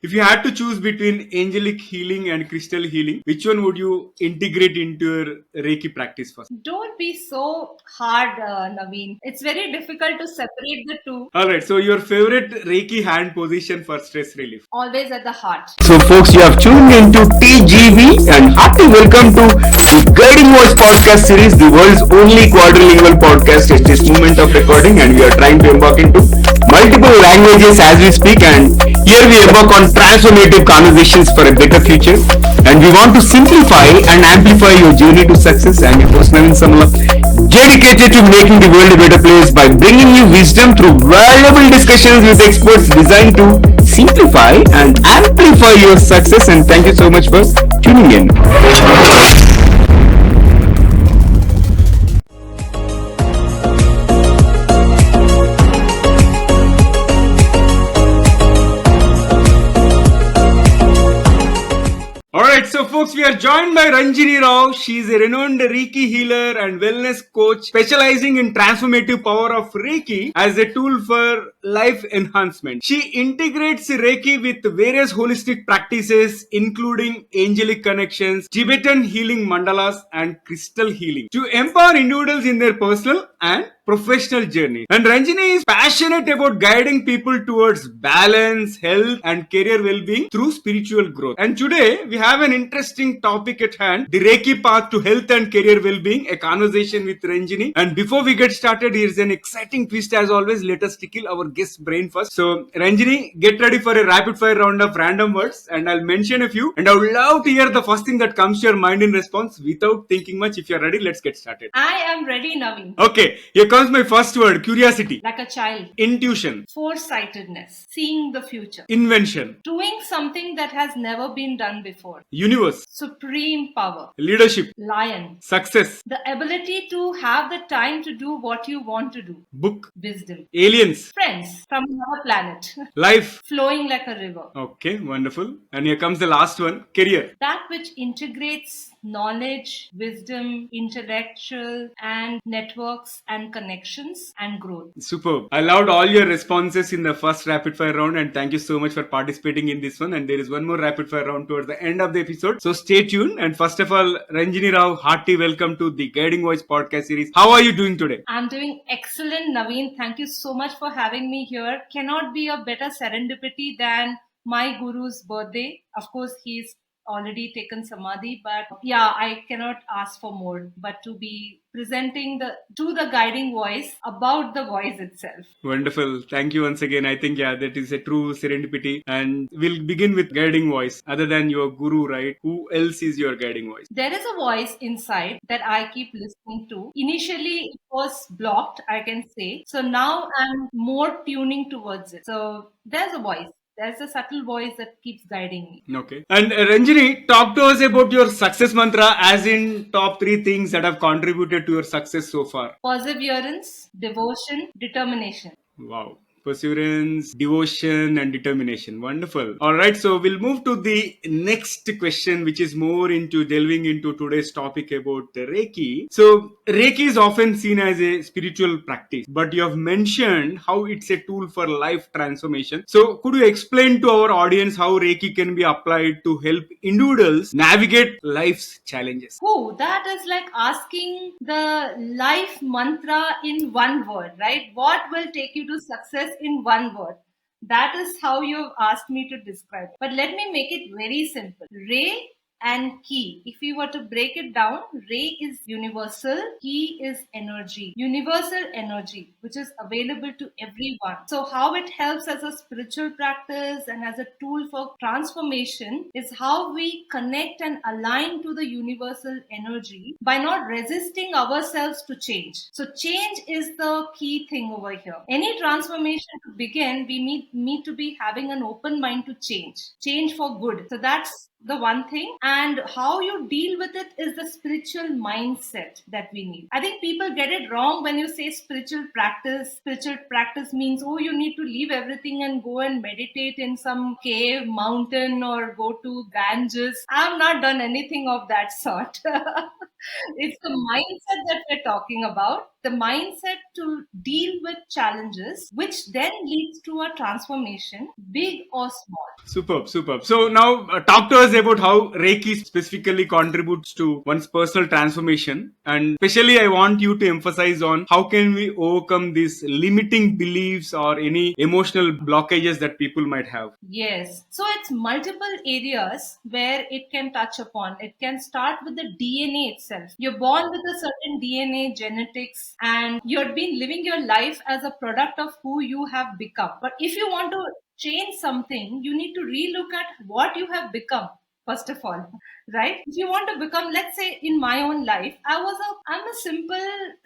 If you had to choose between angelic healing and crystal healing, which one would you integrate into your Reiki practice first? Don't be so hard, Naveen. It's very difficult to separate the two. Alright, so your favorite Reiki hand position for stress relief? Always at the heart. So, folks, you have tuned into TGV and hearty welcome to the Guiding Voice podcast series, the world's only quadrilingual podcast at this moment of recording. And we are trying to embark into multiple languages as we speak. And here we embark on transformative conversations for a better future. And we want to simplify and amplify your journey to success. And your host Naveen Samala, dedicated to making the world a better place by bringing you wisdom through valuable discussions with experts designed to simplify and amplify your success. And thank you so much for tuning in. Alright, so folks, we are joined by Ranjini Rao. She is a renowned Reiki healer and wellness coach specializing in transformative power of Reiki as a tool for life enhancement. She integrates Reiki with various holistic practices including angelic connections, Tibetan healing mandalas and crystal healing to empower individuals in their personal and professional journey. And Ranjini is passionate about guiding people towards balance, health, and career well-being through spiritual growth. And today we have an interesting topic at hand: the Reiki path to health and career well-being. A conversation with Ranjini. And before we get started, here's an exciting twist as always. Let us tickle our guest's brain first. So Ranjini, get ready for a rapid-fire round of random words, and I'll mention a few. And I would love to hear the first thing that comes to your mind in response without thinking much. If you're ready, let's get started. I am ready, Naveen. Okay, here comes my first word: curiosity, Like a child. intuition, Foresightedness. Seeing the future. invention, Doing something that has never been done before. universe, Supreme power. leadership, Lion. success, The ability to have the time to do what you want to do. book, Wisdom. aliens, Friends from another planet. life. Flowing like a river. Okay, wonderful. And here comes the last one: career. That which integrates knowledge, wisdom, intellectual and networks and connections and growth. Superb. I loved all your responses in the first rapid fire round, and thank you so much for participating in this one. And there is one more rapid fire round towards the end of the episode, so stay tuned. And first of all, Ranjini Rao, hearty welcome to the Guiding Voice podcast series. How are you doing today? I'm doing excellent, Naveen. Thank you so much for having me here. Cannot be a better serendipity than my guru's birthday. Of course, he's already taken samadhi, but yeah, I cannot ask for more but to be presenting the guiding voice about the voice itself. Wonderful. Thank you once again. I think, yeah, that is a true serendipity. And we'll begin with guiding voice. Other than your guru, right? Who else is your guiding voice? There is a voice inside that I keep listening to. Initially, it was blocked, I can say. So now I'm more tuning towards it. So there's a voice. There's a subtle voice that keeps guiding me. Okay. And Ranjini, talk to us about your success mantra, as in top 3 things that have contributed to your success so far. Perseverance, devotion, determination. Wow. Perseverance, devotion, and determination. Wonderful. All right, so we'll move to the next question, which is more into delving into today's topic about Reiki. So, Reiki is often seen as a spiritual practice, but you have mentioned how it's a tool for life transformation. So, could you explain to our audience how Reiki can be applied to help individuals navigate life's challenges? Oh, that is like asking the life mantra in one word, right? What will take you to success in one word? That is how you've asked me to describe it. But let me make it very simple. Ray and key. If we were to break it down, ray is universal, key is energy. Universal energy, which is available to everyone. So how it helps as a spiritual practice and as a tool for transformation is how we connect and align to the universal energy by not resisting ourselves to change. So change is the key thing over here. Any transformation to begin, we need to be having an open mind to change for good. So that's the one thing, and how you deal with it is the spiritual mindset that we need. I think people get it wrong when you say spiritual practice means, oh, you need to leave everything and go and meditate in some cave mountain or go to Ganges. I've not done anything of that sort. It's the mindset that we're talking about, the mindset to deal with challenges, which then leads to a transformation, big or small. Superb, superb. So now talk to us about how Reiki specifically contributes to one's personal transformation. And especially I want you to emphasize on how can we overcome these limiting beliefs or any emotional blockages that people might have. Yes. So it's multiple areas where it can touch upon. It can start with the DNA itself. You're born with a certain DNA, genetics, and you've been living your life as a product of who you have become. But if you want to change something, you need to relook at what you have become. First of all, right? If you want to become, let's say, in my own life, I'm a simple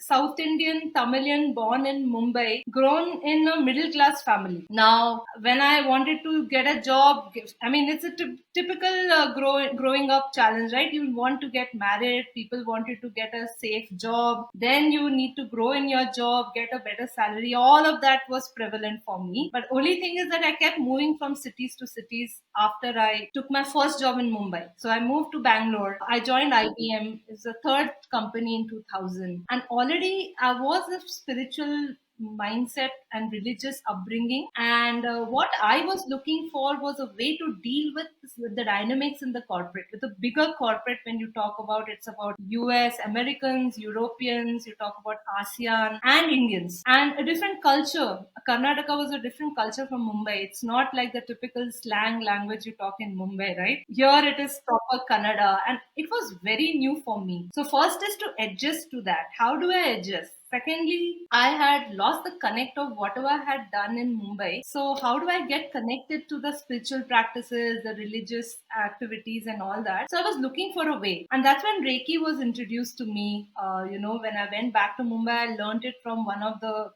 South Indian Tamilian born in Mumbai, grown in a middle class family. Now, when I wanted to get a job, I mean, it's a typical growing up challenge, right? You want to get married, people wanted to get a safe job, then you need to grow in your job, get a better salary. All of that was prevalent for me. But only thing is that I kept moving from cities to cities after I took my first job in Mumbai. So I moved to Bangalore. I joined IBM. It's the third company in 2000. And already I was a spiritual mindset and religious upbringing. And what I was looking for was a way to deal with the dynamics in the corporate. With a bigger corporate, when you talk about, it's about US, Americans, Europeans, you talk about ASEAN and Indians, and a different culture. Karnataka was a different culture from Mumbai. It's not like the typical slang language you talk in Mumbai, right? Here it is proper Kannada, and it was very new for me. So first is to adjust to that. How do I adjust? Secondly, I had lost the connect of whatever I had done in Mumbai. So how do I get connected to the spiritual practices, the religious activities and all that? So I was looking for a way. And that's when Reiki was introduced to me. When I went back to Mumbai, I learned it from one of the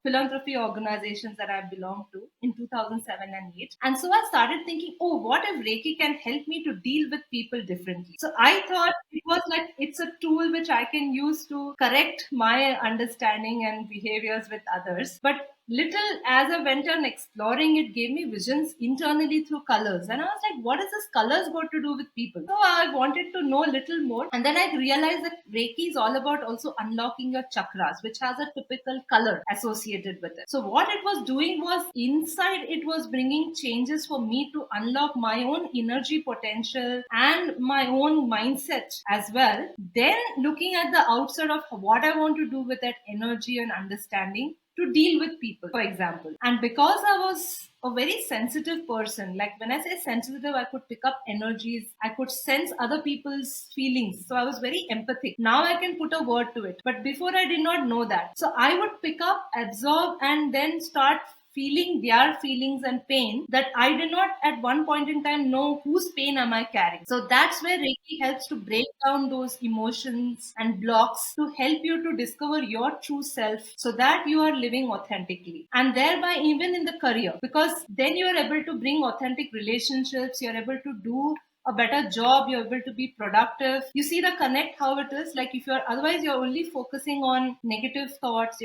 philanthropy organizations that I belonged to in 2007 and 8. And so I started thinking, oh, what if Reiki can help me to deal with people differently? So I thought it was like, it's a tool which I can use to correct my understanding and behaviors with others. But little as I went on exploring, it gave me visions internally through colors. And I was like, what is this colors got to do with people? So I wanted to know a little more. And then I realized that Reiki is all about also unlocking your chakras, which has a typical color associated with it. So what it was doing was, inside it was bringing changes for me to unlock my own energy potential and my own mindset as well. Then looking at the outside of what I want to do with that energy and understanding to deal with people, for example. And because I was a very sensitive person, like when I say sensitive, I could pick up energies, I could sense other people's feelings. So I was very empathic. Now I can put a word to it. But before I did not know that. So I would pick up, absorb, and then start feeling their feelings and pain that I did not at one point in time know whose pain am I carrying. So that's where Reiki helps to break down those emotions and blocks to help you to discover your true self so that you are living authentically. And thereby, even in the career, because then you are able to bring authentic relationships, you're able to do a better job, you're able to be productive. You see the connect how it is. Like if you're otherwise you're only focusing on negative thoughts,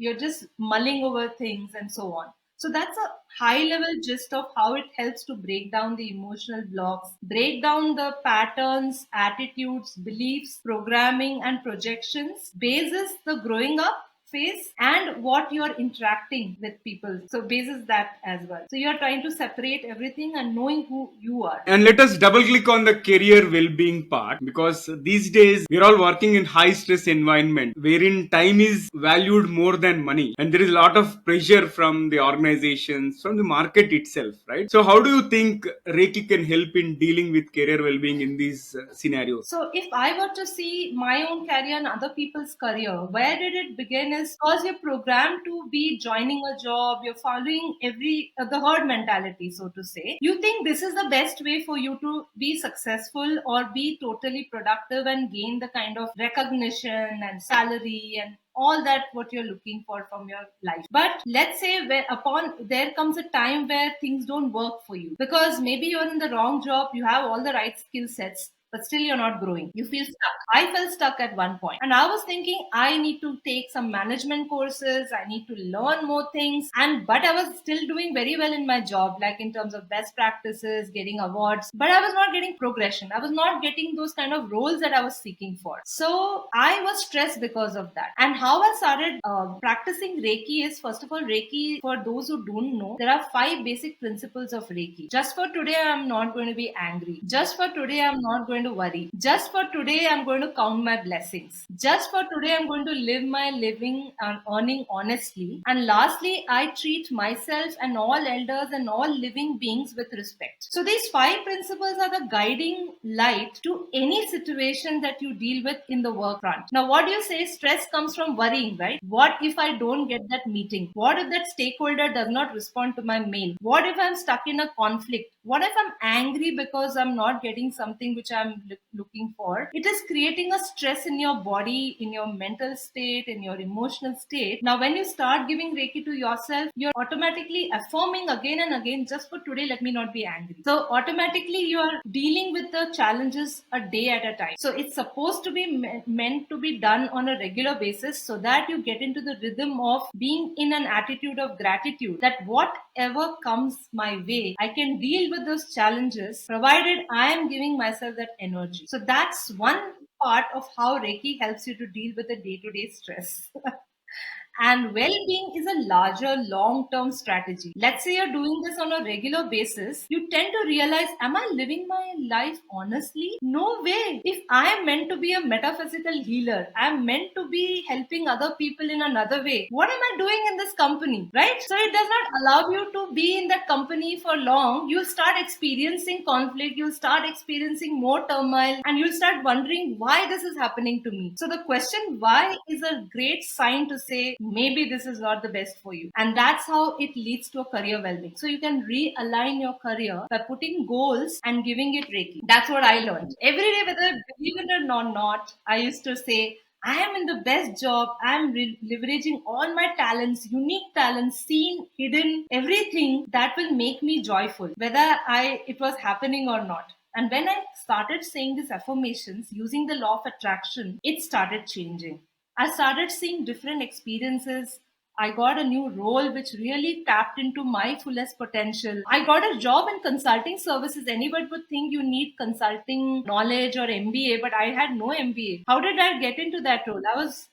you're just mulling over things and so on. So that's a high level gist of how it helps to break down the emotional blocks, break down the patterns, attitudes, beliefs, programming, and projections, basis the growing up phase and what you're interacting with people. So basis that as well. So you're trying to separate everything and knowing who you are. And let us double click on the career well-being part, because these days we're all working in high stress environment wherein time is valued more than money, and there is a lot of pressure from the organizations, from the market itself, right? So how do you think Reiki can help in dealing with career well-being in these scenarios? So if I were to see my own career and other people's career, where did it begin is because you're programmed to be joining a job, you're following the herd mentality, so to say. You think this is the best way for you to be successful or be totally productive and gain the kind of recognition and salary and all that what you're looking for from your life. But let's say where upon there comes a time where things don't work for you because maybe you're in the wrong job, you have all the right skill sets, but still you're not growing. You feel stuck. I felt stuck at one point, and I was thinking I need to take some management courses. I need to learn more things. But I was still doing very well in my job, like in terms of best practices, getting awards, but I was not getting progression. I was not getting those kind of roles that I was seeking for. So I was stressed because of that. And how I started practicing Reiki is, first of all, Reiki, for those who don't know, there are 5 basic principles of Reiki. Just for today, I'm not going to be angry. Just for today, I'm not going to worry. Just for today, I'm going to count my blessings. Just for today, I'm going to live my living and earning honestly. And lastly, I treat myself and all elders and all living beings with respect. So these 5 principles are the guiding light to any situation that you deal with in the work front. Now, what do you say? Stress comes from worrying, right? What if I don't get that meeting? What if that stakeholder does not respond to my mail? What if I'm stuck in a conflict? What if I'm angry because I'm not getting something which I'm looking for? It is creating a stress in your body, in your mental state, in your emotional state. Now, when you start giving Reiki to yourself, you're automatically affirming again and again, just for today, let me not be angry. So automatically you're dealing with the challenges a day at a time. So it's supposed to be meant to be done on a regular basis so that you get into the rhythm of being in an attitude of gratitude, that whatever comes my way, I can deal with those challenges provided I am giving myself that energy. So that's one part of how Reiki helps you to deal with the day-to-day stress. And well-being is a larger long-term strategy. Let's say you're doing this on a regular basis, you tend to realize, am I living my life honestly? No way. If I am meant to be a metaphysical healer, I'm meant to be helping other people in another way, what am I doing in this company, right? So it does not allow you to be in that company for long. You'll start experiencing conflict, you'll start experiencing more turmoil, and you'll start wondering why this is happening to me. So the question why is a great sign to say maybe this is not the best for you. And that's how it leads to a career well-being. So you can realign your career by putting goals and giving it Reiki. That's what I learned. Every day, whether I believe it or not, I used to say, I am in the best job. I'm leveraging all my talents, unique talents, seen, hidden, everything that will make me joyful, whether it was happening or not. And when I started saying these affirmations using the law of attraction, it started changing. I started seeing different experiences. I got a new role which really tapped into my fullest potential. I got a job in consulting services. Anybody would think you need consulting knowledge or MBA, but I had no MBA. How did I get into that role?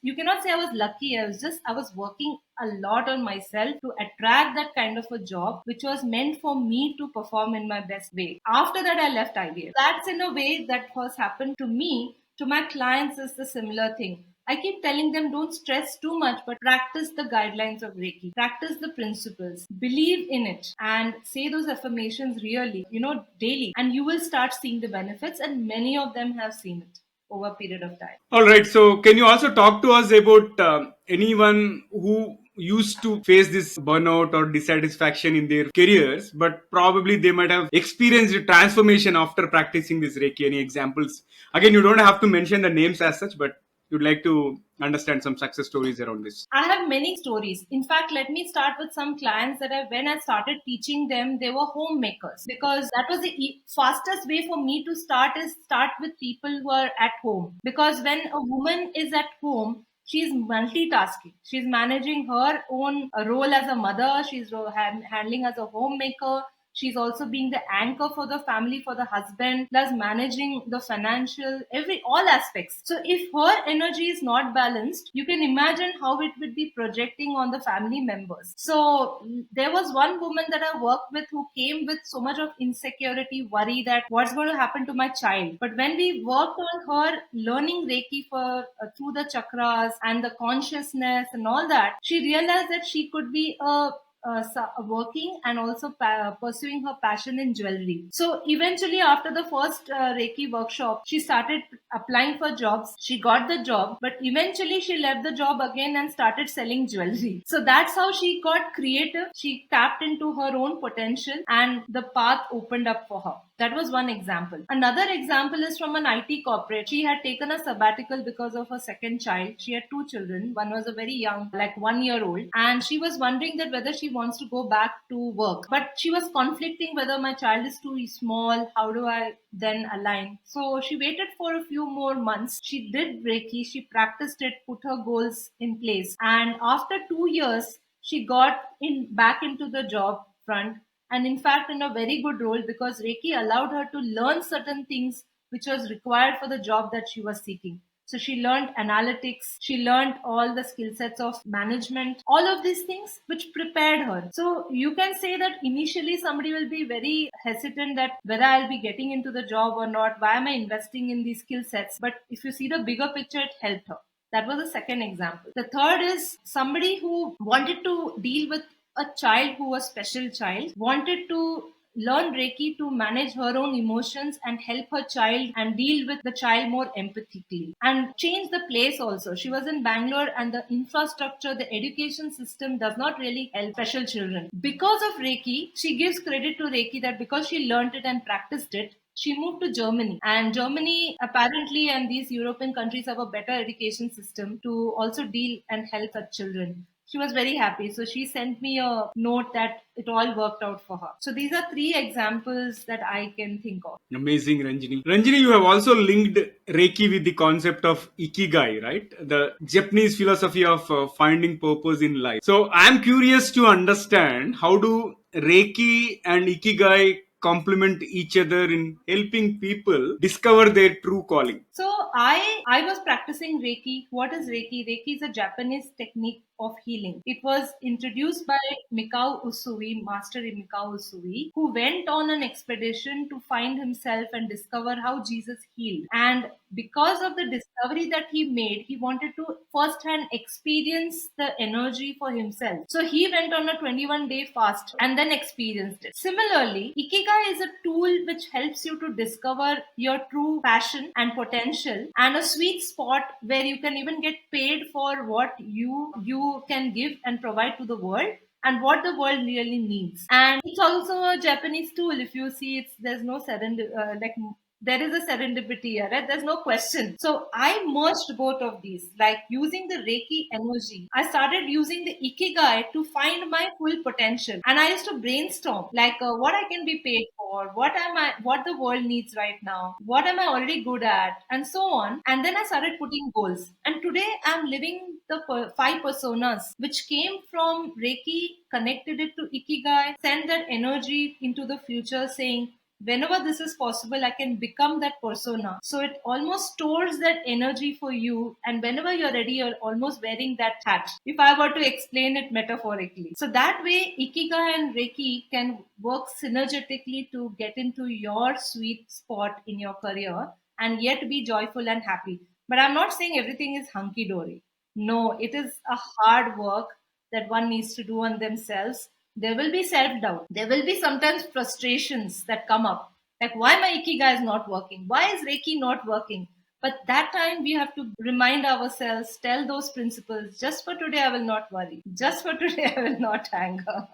You cannot say I was lucky. I was working a lot on myself to attract that kind of a job, which was meant for me to perform in my best way. After that, I left IBM. That's in a way that has happened to me. To my clients is the similar thing. I keep telling them don't stress too much, but practice the guidelines of Reiki, practice the principles, believe in it, and say those affirmations really, daily. And you will start seeing the benefits, and many of them have seen it over a period of time. All right. So, can you also talk to us about anyone who used to face this burnout or dissatisfaction in their careers, but probably they might have experienced a transformation after practicing this Reiki? Any examples? Again, you don't have to mention the names as such, but you'd like to understand some success stories around this. I have many stories. In fact, let me start with some clients when I started teaching them, they were homemakers, because that was the fastest way for me to start with people who are at home. Because when a woman is at home, she's multitasking. She's managing her own role as a mother. She's handling as a homemaker. She's also being the anchor for the family, for the husband, plus managing the financial, all aspects. So if her energy is not balanced, you can imagine how it would be projecting on the family members. So there was one woman that I worked with who came with so much of insecurity, worry that what's going to happen to my child. But when we worked on her learning Reiki through the chakras and the consciousness and all that, she realized that she could be a working and also pursuing her passion in jewelry. So eventually, after the first Reiki workshop, she started applying for jobs. She got the job, but eventually she left the job again and started selling jewelry. So that's how she got creative. She tapped into her own potential and the path opened up for her. That was one example. Another example is from an IT corporate. She had taken a sabbatical because of her second child. She had two children. One was a very young, like 1 year old, and she was wondering that whether she wants to go back to work. But she was conflicting whether my child is too small. How do I then align? So she waited for a few more months. She did Reiki. She practiced it, put her goals in place, and after 2 years, she got in back into the job front, and in fact in a very good role, because Reiki allowed her to learn certain things which was required for the job that she was seeking. So she learned analytics, she learned all the skill sets of management, all of these things which prepared her. So you can say that initially somebody will be very hesitant that whether I'll be getting into the job or not, why am I investing in these skill sets? But if you see the bigger picture, it helped her. That was the second example. The third is somebody who wanted to deal with a child who was special child, wanted to learn Reiki to manage her own emotions and help her child and deal with the child more empathically and change the place also. She was in Bangalore and the infrastructure, the education system does not really help special children. Because of Reiki, she gives credit to Reiki that because she learned it and practiced it, she moved to Germany. And Germany, apparently, and these European countries have a better education system to also deal and help her children. She was very happy. So she sent me a note that it all worked out for her. So these are three examples that I can think of. Amazing, Ranjini. Ranjini, you have also linked Reiki with the concept of Ikigai, right? The Japanese philosophy of finding purpose in life. So I'm curious to understand, how do Reiki and Ikigai complement each other in helping people discover their true calling? So I was practicing Reiki. What is Reiki? Reiki is a Japanese technique of healing. It was introduced by Mikao Usui, Master Mikao Usui, who went on an expedition to find himself and discover how Jesus healed. And because of the discovery that he made, he wanted to firsthand experience the energy for himself. So he went on a 21-day fast and then experienced it. Similarly, Ikigai is a tool which helps you to discover your true passion and potential and a sweet spot where you can even get paid for what you can give and provide to the world and what the world really needs. And it's also a Japanese tool. If you see, there's no there is a serendipity here, right? There's no question. So I merged both of these, like using the Reiki energy. I started using the Ikigai to find my full potential. And I used to brainstorm, like what I can be paid for, what the world needs right now, what am I already good at, and so on. And then I started putting goals. And today I'm living the five personas, which came from Reiki, connected it to Ikigai, sent that energy into the future saying, whenever this is possible, I can become that persona. So it almost stores that energy for you. And whenever you're ready, you're almost wearing that hat, if I were to explain it metaphorically. So that way, Ikigai and Reiki can work synergetically to get into your sweet spot in your career and yet be joyful and happy. But I'm not saying everything is hunky dory. No, it is a hard work that one needs to do on themselves. There will be self doubt. There will be sometimes frustrations that come up. Like, why my Ikigai is not working? Why is Reiki not working? But that time we have to remind ourselves, tell those principles, just for today I will not worry. Just for today I will not anger.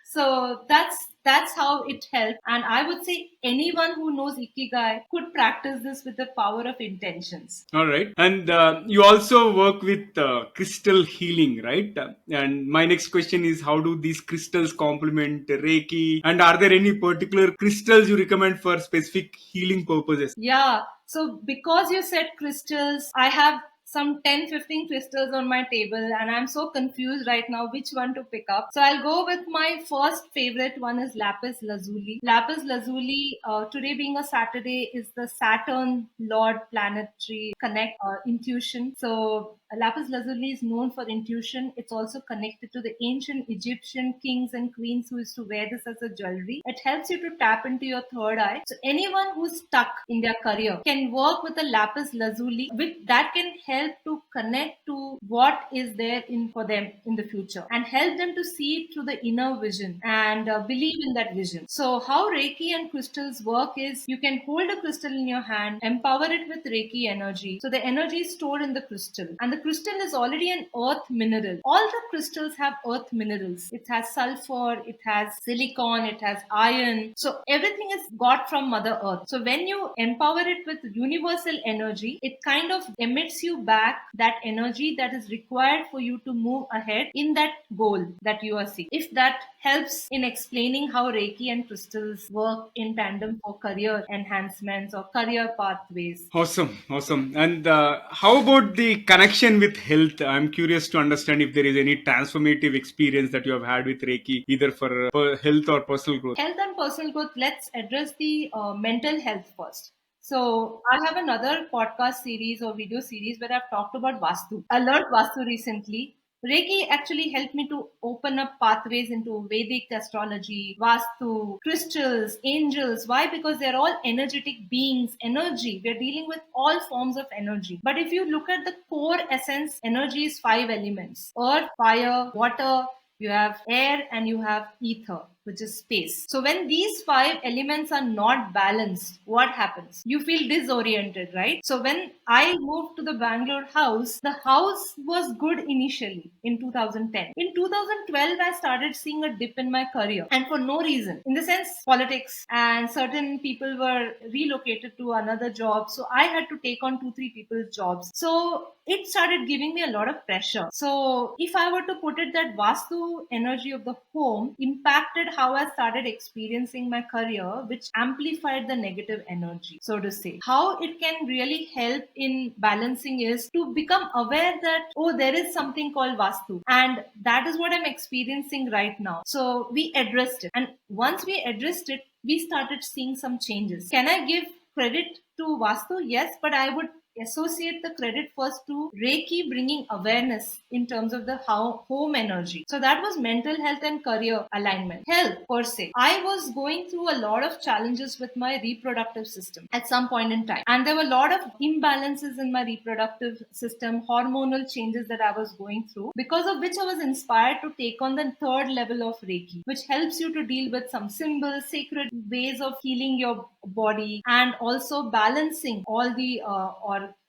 So that's how it helped. And I would say anyone who knows Ikigai could practice this with the power of intentions. All right. And you also work with crystal healing, right? And my next question is, how do these crystals complement Reiki? And are there any particular crystals you recommend for specific healing purposes? Yeah. So because you said crystals, I have some 10-15 crystals on my table and I'm so confused right now which one to pick up. So I'll go with my first favorite one is lapis lazuli. Lapis lazuli, today being a Saturday, is the Saturn Lord planetary connect intuition. So lapis lazuli is known for intuition. It's also connected to the ancient Egyptian kings and queens who used to wear this as a jewelry. It helps you to tap into your third eye. So anyone who's stuck in their career can work with a lapis lazuli, which that can help help to connect to what is there for them in the future and help them to see it through the inner vision and believe in that vision. So how Reiki and crystals work is you can hold a crystal in your hand, empower it with Reiki energy. So the energy is stored in the crystal, and the crystal is already an earth mineral. All the crystals have earth minerals. It has sulfur, it has silicon, it has iron. So everything is got from Mother Earth. So when you empower it with universal energy, it kind of emits you back that energy that is required for you to move ahead in that goal that you are seeking. If that helps in explaining how Reiki and crystals work in tandem for career enhancements or career pathways. Awesome. And how about the connection with health? I'm curious to understand if there is any transformative experience that you have had with Reiki, either for health or personal growth. Health and personal growth, let's address the mental health first. So I have another podcast series or video series where I've talked about Vastu. I learned Vastu recently. Reiki actually helped me to open up pathways into Vedic astrology, Vastu, crystals, angels. Why? Because they're all energetic beings, energy. We're dealing with all forms of energy. But if you look at the core essence, energy is 5 elements: earth, fire, water, you have air, and you have ether, which is space. So when these 5 elements are not balanced, what happens? You feel disoriented, right? So when I moved to the Bangalore house, the house was good initially in 2010. In 2012, I started seeing a dip in my career, and for no reason. In the sense, politics and certain people were relocated to another job. So I had to take on 2-3 people's jobs. So it started giving me a lot of pressure. So if I were to put it, that Vastu energy of the home impacted how I started experiencing my career, which amplified the negative energy, so to say. How it can really help in balancing is to become aware that, oh, there is something called Vastu, and that is what I'm experiencing right now. So we addressed it. And once we addressed it, we started seeing some changes. Can I give credit to Vastu? Yes, but I would associate the credit first to Reiki bringing awareness in terms of the home energy. So that was mental health and career alignment. Health per se. I was going through a lot of challenges with my reproductive system at some point in time. And there were a lot of imbalances in my reproductive system, hormonal changes that I was going through, because of which I was inspired to take on the 3rd level of Reiki, which helps you to deal with some symbols, sacred ways of healing your body, and also balancing all the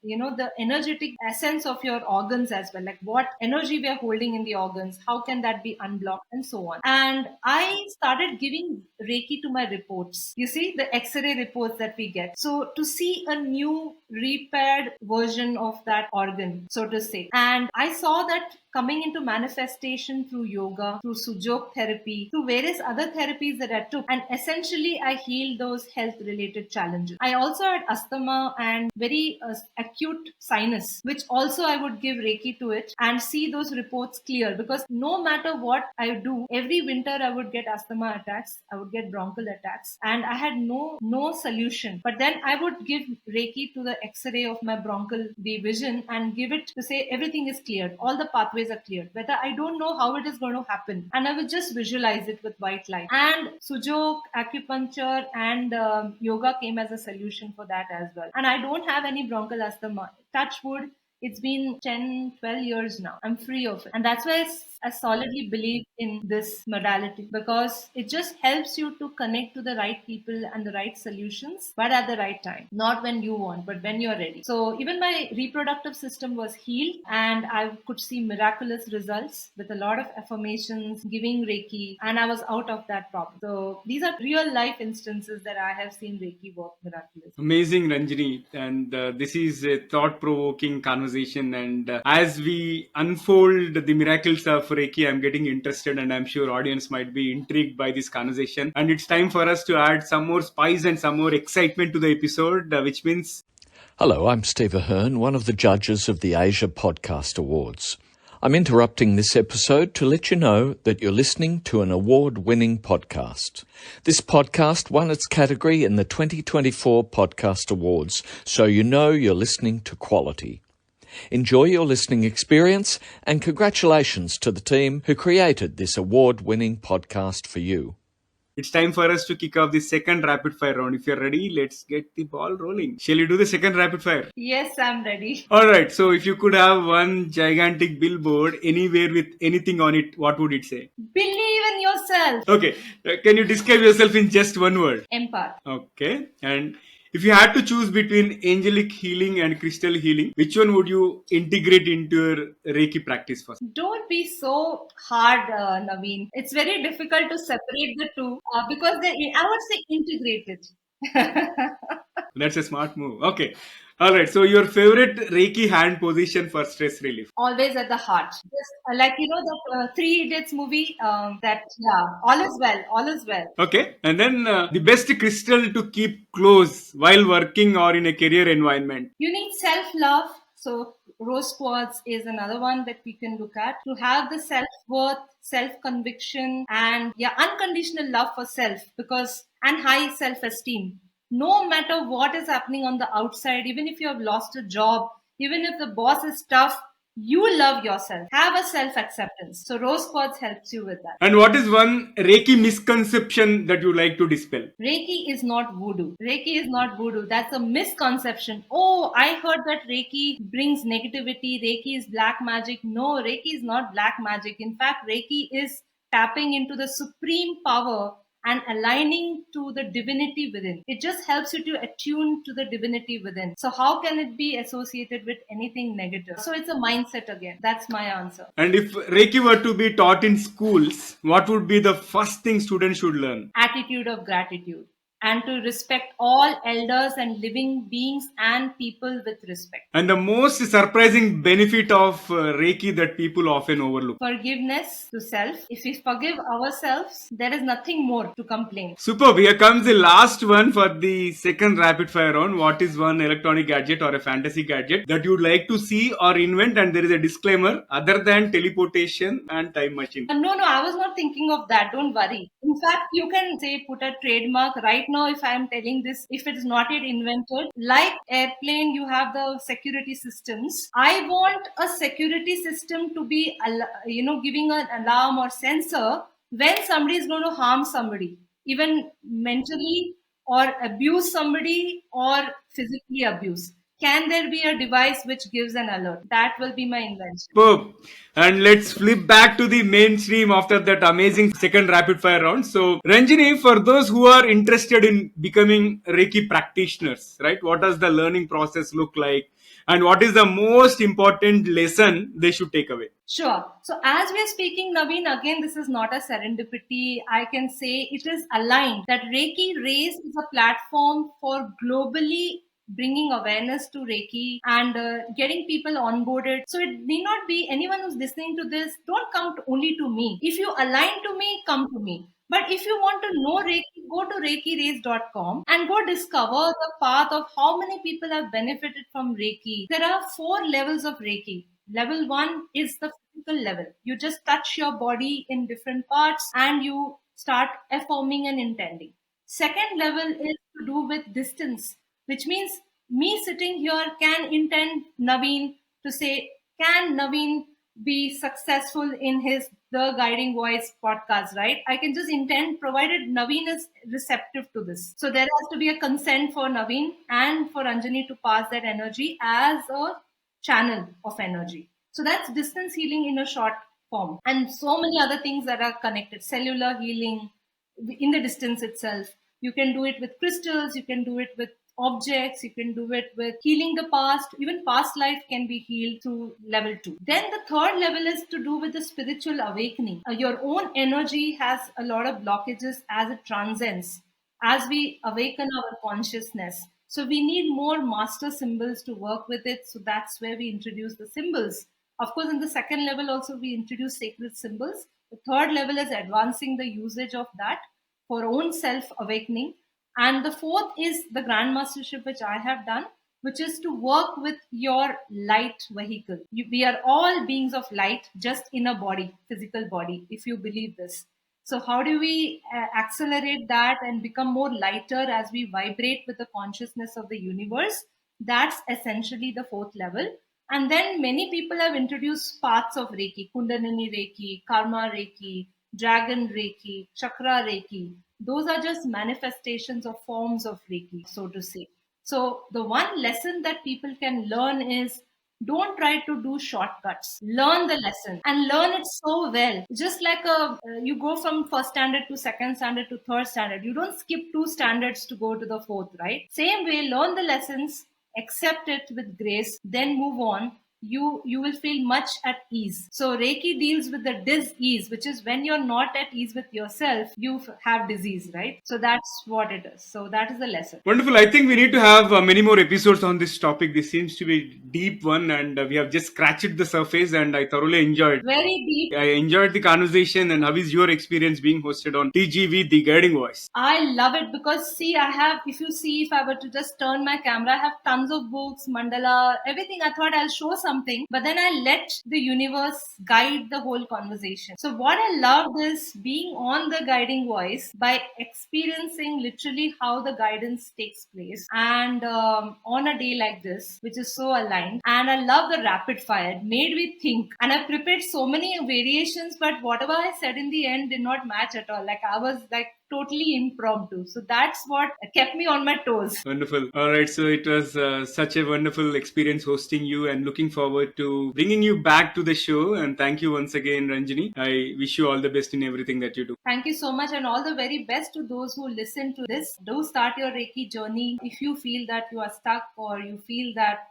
the energetic essence of your organs as well, like what energy we are holding in the organs, how can that be unblocked, and so on. And I started giving Reiki to my reports. You see the X-ray reports that we get, so to see a new repaired version of that organ, so to say. And I saw that coming into manifestation through yoga, through sujok therapy, through various other therapies that I took. And essentially, I healed those health-related challenges. I also had asthma and very acute sinus, which also I would give Reiki to it and see those reports clear. Because no matter what I do, every winter I would get asthma attacks, I would get bronchial attacks, and I had no solution. But then I would give Reiki to the X-ray of my bronchial division and give it to say everything is cleared, all the pathways are cleared, whether I don't know how it is going to happen, and I would just visualize it with white light. And sujok, acupuncture, and yoga came as a solution for that as well. And I don't have any bronchial asthma. Touch wood, it's been 10-12 years now. I'm free of it. And that's why I solidly believe in this modality, because it just helps you to connect to the right people and the right solutions, but at the right time. Not when you want, but when you're ready. So even my reproductive system was healed, and I could see miraculous results with a lot of affirmations, giving Reiki, and I was out of that problem. So these are real life instances that I have seen Reiki work miraculously. Amazing, Ranjini. And this is a thought-provoking conversation. And as we unfold the miracles of Reiki, I'm getting interested, and I'm sure audience might be intrigued by this conversation. And it's time for us to add some more spice and some more excitement to the episode, which means... Hello, I'm Steve Ahern, one of the judges of the Asia Podcast Awards. I'm interrupting this episode to let you know that you're listening to an award-winning podcast. This podcast won its category in the 2024 Podcast Awards, so you know you're listening to quality. Enjoy your listening experience, and congratulations to the team who created this award-winning podcast for you. It's time for us to kick off the second rapid fire round. If you're ready, let's get the ball rolling. Shall we do the second rapid fire? Yes, I'm ready. All right. So, if you could have one gigantic billboard anywhere with anything on it, what would it say? Believe in yourself. Okay. Can you describe yourself in just one word? Empath. Okay. And if you had to choose between angelic healing and crystal healing, which one would you integrate into your Reiki practice first? Don't be so hard, Naveen. It's very difficult to separate the two because I would say integrated. That's a smart move. Okay. All right. So, your favorite Reiki hand position for stress relief? Always at the heart. Just like that Three Idiots movie. All is well. All is well. Okay. And then the best crystal to keep close while working or in a career environment. You need self love. So rose quartz is another one that we can look at to have the self worth, self conviction, and unconditional love for self and high self esteem. No matter what is happening on the outside, even if you have lost a job, even if the boss is tough, you love yourself. Have a self acceptance. So rose quartz helps you with that. And what is one Reiki misconception that you like to dispel? Reiki is not voodoo. Reiki is not voodoo. That's a misconception. Oh, I heard that Reiki brings negativity. Reiki is black magic. No, Reiki is not black magic. In fact, Reiki is tapping into the supreme power and aligning to the divinity within. It just helps you to attune to the divinity within. So how can it be associated with anything negative? So it's a mindset again. That's my answer. And if Reiki were to be taught in schools, what would be the first thing students should learn? Attitude of gratitude. And to respect all elders and living beings and people with respect. And the most surprising benefit of Reiki that people often overlook. Forgiveness to self. If we forgive ourselves, there is nothing more to complain. Superb. Here comes the last one for the second rapid fire round. What is one electronic gadget or a fantasy gadget that you'd like to see or invent? And there is a disclaimer other than teleportation and time machine. No, I was not thinking of that. Don't worry. In fact, you can say put a trademark right now if I am telling this, if it is not yet invented. Like airplane, you have the security systems. I want a security system to be, giving an alarm or sensor when somebody is going to harm somebody, even mentally or abuse somebody or physically abuse. Can there be a device which gives an alert? That will be my invention. Superb. And let's flip back to the mainstream after that amazing second rapid fire round. So, Ranjini, for those who are interested in becoming Reiki practitioners, right? What does the learning process look like? And what is the most important lesson they should take away? Sure. So as we are speaking, Naveen, again, this is not a serendipity. I can say it is aligned that Reiki Raise is a platform for globally bringing awareness to Reiki and getting people onboarded. So it need not be anyone who's listening to this. Don't come only to me. If you align to me, come to me. But if you want to know Reiki, go to reikiraise.com and go discover the path of how many people have benefited from Reiki. There are 4 levels of Reiki. Level 1 is the physical level. You just touch your body in different parts and you start affirming and intending. Second level is to do with distance, which means me sitting here can intend Naveen to say, can Naveen be successful in the Guiding Voice podcast, right? I can just intend provided Naveen is receptive to this. So there has to be a consent for Naveen and for Ranjini to pass that energy as a channel of energy. So that's distance healing in a short form. And so many other things that are connected. Cellular healing in the distance itself. You can do it with crystals. You can do it with objects. You can do it with healing the past. Even past life can be healed through level 2. Then the third level is to do with the spiritual awakening. Your own energy has a lot of blockages as it transcends, as we awaken our consciousness. So we need more master symbols to work with it. So that's where we introduce the symbols. Of course, in the second level also we introduce sacred symbols. The third level is advancing the usage of that for own self-awakening. And the fourth is the Grand Mastership, which I have done, which is to work with your light vehicle. We are all beings of light, just in a body, physical body, if you believe this. So how do we accelerate that and become more lighter as we vibrate with the consciousness of the universe? That's essentially the fourth level. And then many people have introduced parts of Reiki, Kundalini Reiki, Karma Reiki, Dragon Reiki, Chakra Reiki. those are just manifestations or forms of Reiki, so to say. So the one lesson that people can learn is, don't try to do shortcuts. Learn the lesson and learn it so well. Just like you go from first standard to second standard to third standard. You don't skip 2 standards to go to the fourth, right? Same way, learn the lessons, accept it with grace, then move on. You will feel much at ease. So Reiki deals with the dis-ease, which is when you're not at ease with yourself, you have disease, right? So that's what it is. So that is the lesson. Wonderful. I think we need to have many more episodes on this topic. This seems to be a deep one, and we have just scratched the surface, and I thoroughly enjoyed. Very deep. I enjoyed the conversation. And how is your experience being hosted on TGV, The Guiding Voice? I love it because see, if I were to just turn my camera, I have tons of books, mandala, everything. I thought I'll show something, but then I let the universe guide the whole conversation. So what I loved is being on the guiding voice by experiencing literally how the guidance takes place, and on a day like this, which is so aligned. And I love the rapid fire. It made me think, and I prepared so many variations, but whatever I said in the end did not match at all. Like I was like totally impromptu. So that's what kept me on my toes. Wonderful. All right. So it was such a wonderful experience hosting you, and looking forward to bringing you back to the show. And thank you once again, Ranjini. I wish you all the best in everything that you do. Thank you so much, and all the very best to those who listen to this. Do start your Reiki journey. If you feel that you are stuck, or you feel that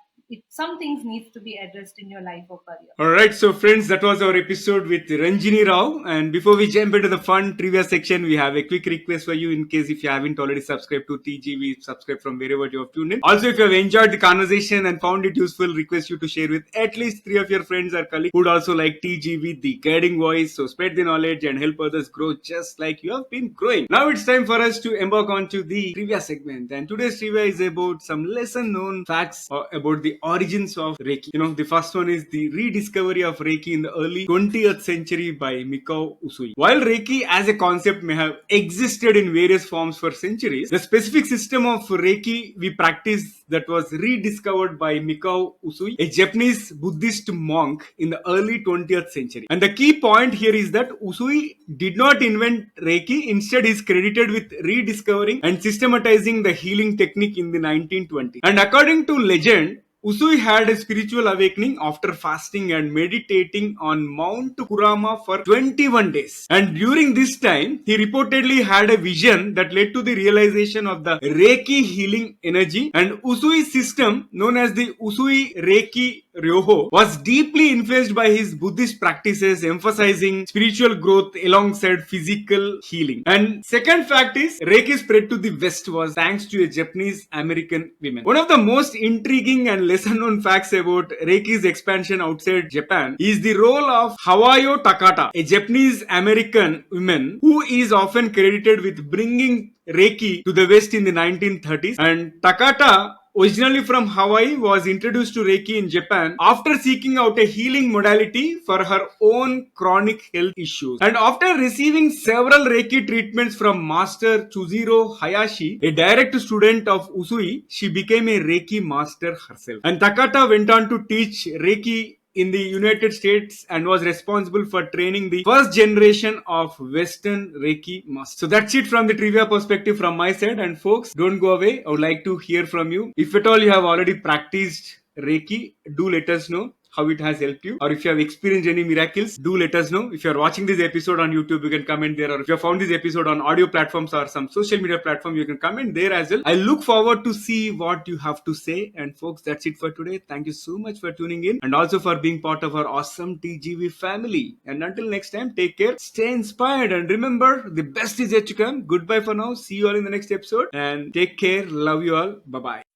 some things needs to be addressed in your life or career. All right, so friends, that was our episode with Ranjini Rao. And before we jump into the fun trivia section, we have a quick request for you. In case if you haven't already subscribed to TGV, subscribe from wherever you have tuned in. Also, if you have enjoyed the conversation and found it useful, request you to share with at least 3 of your friends or colleagues who would also like TGV, the guiding voice. So spread the knowledge and help others grow just like you have been growing. Now it's time for us to embark onto the trivia segment. And today's trivia is about some lesser known facts about the origins of Reiki. The first one is the rediscovery of Reiki in the early 20th century by Mikao Usui. While Reiki as a concept may have existed in various forms for centuries, the specific system of Reiki we practice that was rediscovered by Mikao Usui, a Japanese Buddhist monk in the early 20th century. And the key point here is that Usui did not invent Reiki, instead is credited with rediscovering and systematizing the healing technique in the 1920s. And according to legend, Usui had a spiritual awakening after fasting and meditating on Mount Kurama for 21 days. And during this time, he reportedly had a vision that led to the realization of the Reiki healing energy. And Usui's system, known as the Usui Reiki Ryoho, was deeply influenced by his Buddhist practices, emphasizing spiritual growth alongside physical healing. And second fact is, Reiki spread to the West was thanks to a Japanese American woman. One of the most intriguing and lesser known facts about Reiki's expansion outside Japan is the role of Hawayo Takata, a Japanese American woman who is often credited with bringing Reiki to the West in the 1930s. And Takata, originally from Hawaii, was introduced to Reiki in Japan after seeking out a healing modality for her own chronic health issues. And after receiving several Reiki treatments from Master Chuziro Hayashi, a direct student of Usui, she became a Reiki master herself. And Takata went on to teach Reiki in the United States and was responsible for training the first generation of Western Reiki masters. So that's it from the trivia perspective from my side. And folks, don't go away. I would like to hear from you. If at all you have already practiced Reiki, do let us know how it has helped you, or if you have experienced any miracles, do let us know. If you are watching this episode on YouTube, you can comment there, or if you have found this episode on audio platforms or some social media platform, you can comment there as well. I look forward to see what you have to say. And folks, that's it for today. Thank you so much for tuning in, and also for being part of our awesome TGV family. And until next time, take care, stay inspired, and remember, the best is yet to come. Goodbye for now. See you all in the next episode, and take care. Love you all. Bye bye.